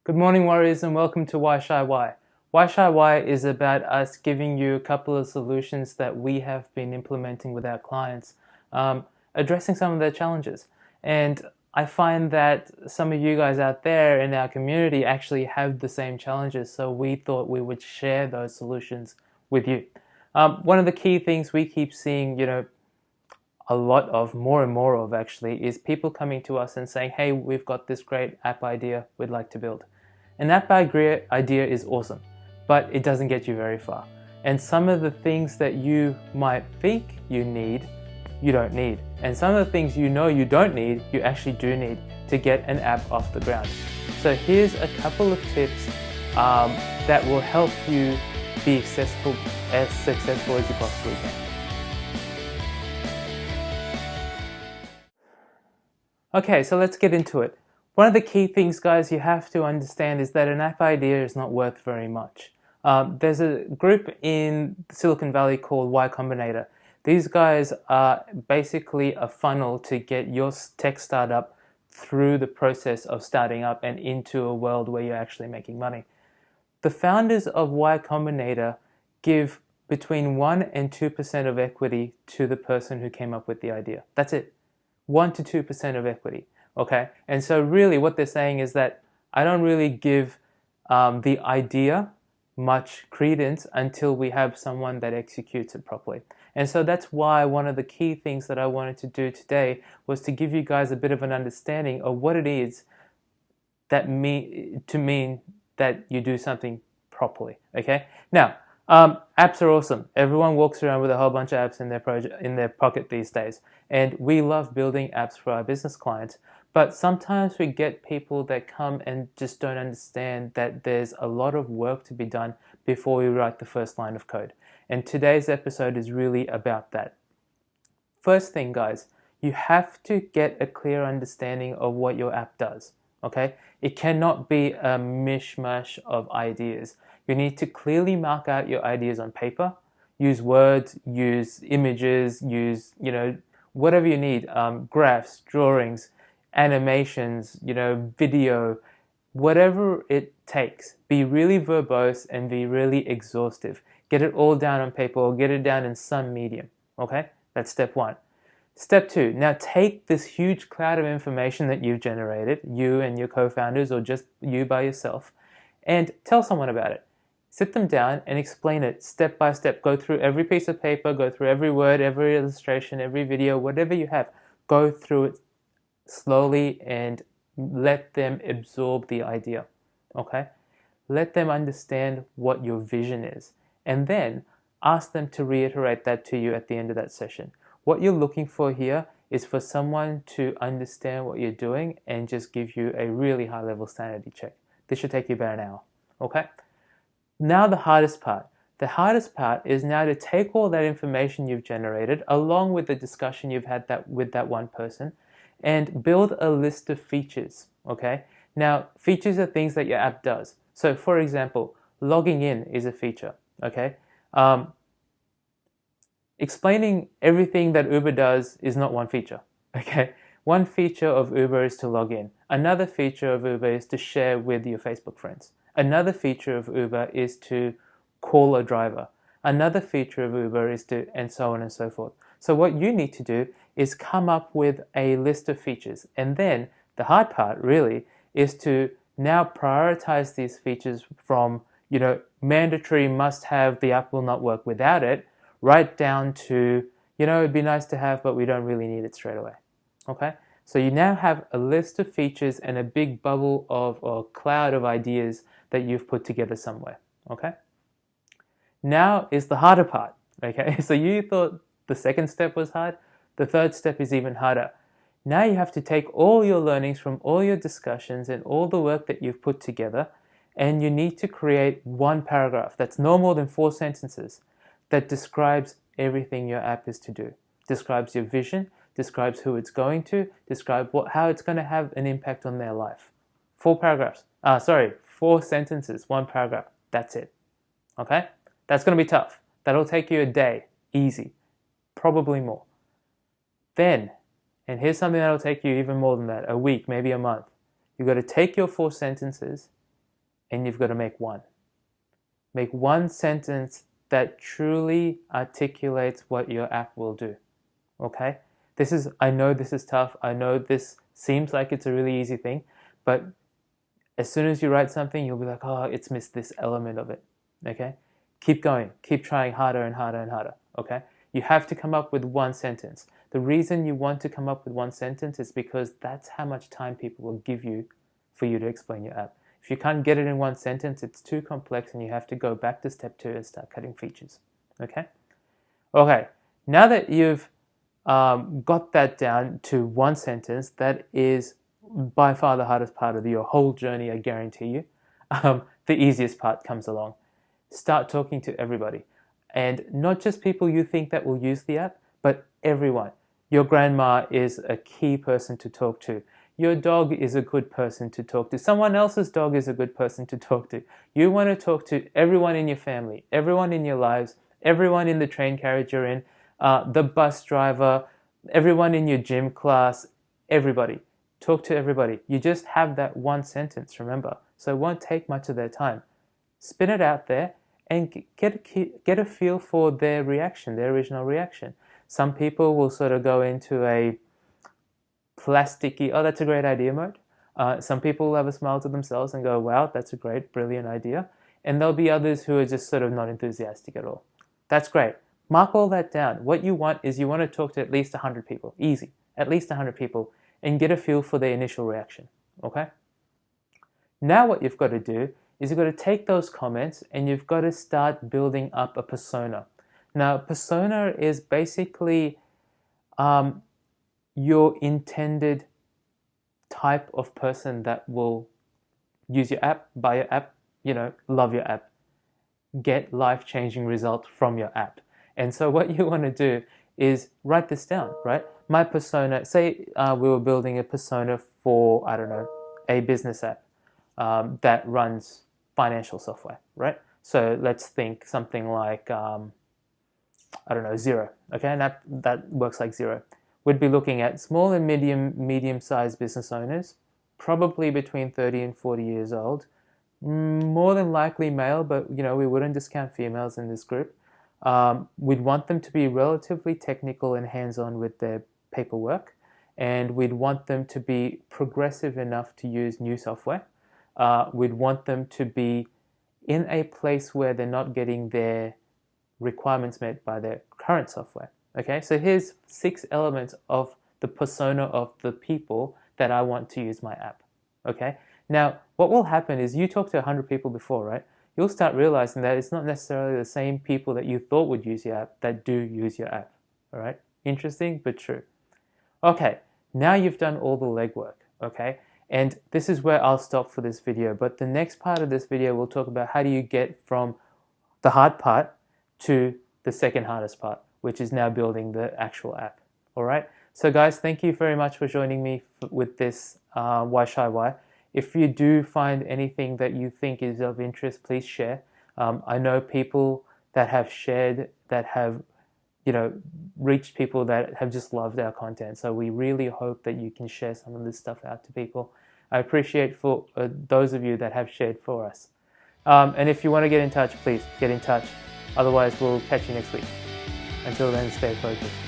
Good morning, warriors, and welcome to Why Shy Why. Why Shy Why is about us giving you a couple of solutions that we have been implementing with our clients, addressing some of their challenges. And I find that some of you guys out there in our community actually have the same challenges, so we thought we would share those solutions with you. One of the key things we keep seeing, a lot of, more and more of actually, is people coming to us and saying, hey, we've got this great app idea we'd like to build. An app idea is awesome, but it doesn't get you very far. And some of the things that you might think you need, you don't need. And some of the things you know you don't need, you actually do need to get an app off the ground. So here's a couple of tips that will help you be successful as you possibly can. Okay, so let's get into it. One of the key things, guys, you have to understand is that an app idea is not worth very much. There's a group in Silicon Valley called Y Combinator. These guys are basically a funnel to get your tech startup through the process of starting up and into a world where you're actually making money. The founders of Y Combinator give between 1 and 2% of equity to the person who came up with the idea. That's it. 1 to 2% of equity. Okay, and so really what they're saying is that I don't really give the idea much credence until we have someone that executes it properly. And so that's why one of the key things that I wanted to do today was to give you guys a bit of an understanding of what it is that mean that you do something properly. Okay, now apps are awesome. Everyone walks around with a whole bunch of apps in their pocket these days, and we love building apps for our business clients. But sometimes we get people that come and just don't understand that there's a lot of work to be done before we write the first line of code. And today's episode is really about that. First thing, guys, you have to get a clear understanding of what your app does. Okay? It cannot be a mishmash of ideas. You need to clearly mark out your ideas on paper. Use words, use images, use, whatever you need, graphs, drawings, animations, video, whatever it takes. Be really verbose and be really exhaustive. Get it all down on paper or get it down in some medium. Okay? That's step one. Step two, now take this huge cloud of information that you've generated, you and your co-founders or just you by yourself, and tell someone about it. Sit them down and explain it step by step. Go through every piece of paper, go through every word, every illustration, every video, whatever you have. Go through it slowly and let them absorb the idea. Okay? Let them understand what your vision is. And then ask them to reiterate that to you at the end of that session. What you're looking for here is for someone to understand what you're doing and just give you a really high level sanity check. This should take you about an hour. Okay? Now the hardest part. The hardest part is now to take all that information you've generated along with the discussion you've had with that one person and build a list of features. Okay? Now, features are things that your app does. So for example, logging in is a feature. Okay? Explaining everything that Uber does is not one feature. Okay? One feature of Uber is to log in. Another feature of Uber is to share with your Facebook friends. Another feature of Uber is to call a driver. Another feature of Uber is to, and so on and so forth. So what you need to do is come up with a list of features. And then the hard part really is to now prioritize these features from, mandatory must have, the app will not work without it, right down to, it'd be nice to have, but we don't really need it straight away. Okay? So you now have a list of features and a big bubble of or cloud of ideas that you've put together somewhere. Okay? Now is the harder part. Okay? So you thought the second step was hard. The third step is even harder. Now you have to take all your learnings from all your discussions and all the work that you've put together, and you need to create one paragraph that's no more than 4 sentences that describes everything your app is to do. Describes your vision, describes who it's going to, describe how it's going to have an impact on their life. 4 paragraphs. 4 sentences, 1 paragraph. That's it. Okay? That's going to be tough. That'll take you a day. Easy. Probably more. Then, and here's something that'll take you even more than that, a week, maybe a month. You've got to take your 4 sentences and you've got to make one. Make one sentence that truly articulates what your app will do. Okay? I know this is tough. I know this seems like it's a really easy thing, but as soon as you write something, you'll be like, oh, it's missed this element of it. Okay? Keep going. Keep trying harder and harder and harder. Okay? You have to come up with one sentence. The reason you want to come up with one sentence is because that's how much time people will give you for you to explain your app. If you can't get it in one sentence, it's too complex and you have to go back to step 2 and start cutting features. Okay? Okay, now that you've got that down to one sentence, that is by far the hardest part of your whole journey, I guarantee you. The easiest part comes along. Start talking to everybody. And not just people you think that will use the app, but everyone. Your grandma is a key person to talk to. Your dog is a good person to talk to. Someone else's dog is a good person to talk to. You want to talk to everyone in your family, everyone in your lives, everyone in the train carriage you're in, the bus driver, everyone in your gym class, everybody. Talk to everybody. You just have that one sentence, remember. So it won't take much of their time. Spit it out there and get a feel for their reaction, their original reaction. Some people will sort of go into a plasticky, oh, that's a great idea mode. Some people will have a smile to themselves and go, wow, that's a great, brilliant idea. And there'll be others who are just sort of not enthusiastic at all. That's great. Mark all that down. What you want is you want to talk to at least 100 people. Easy. At least 100 people. And get a feel for their initial reaction. Okay? Now what you've got to do is you've got to take those comments and you've got to start building up a persona. Now, persona is basically your intended type of person that will use your app, buy your app, love your app, get life-changing results from your app. And so what you want to do is write this down, right? My persona, say we were building a persona for, I don't know, a business app that runs financial software, right? So let's think something like, I don't know, Xero, okay? And that works like Xero. We'd be looking at small and medium-sized business owners, probably between 30 and 40 years old, more than likely male, but we wouldn't discount females in this group. We'd want them to be relatively technical and hands-on with their paperwork, and we'd want them to be progressive enough to use new software. We'd want them to be in a place where they're not getting their requirements met by their current software. Okay, so here's 6 elements of the persona of the people that I want to use my app. Okay, now what will happen is you talk to 100 people before, right? You'll start realizing that it's not necessarily the same people that you thought would use your app that do use your app. All right, interesting but true. Okay, now you've done all the legwork. Okay, and this is where I'll stop for this video. But the next part of this video, we'll talk about how do you get from the hard part to the second hardest part, which is now building the actual app. All right. So guys, thank you very much for joining me with this Why Shy Why. If you do find anything that you think is of interest, please share. I know people that have shared that have, reached people that have just loved our content. So we really hope that you can share some of this stuff out to people. I appreciate for those of you that have shared for us. And if you want to get in touch, please get in touch. Otherwise, we'll catch you next week. Until then, stay focused.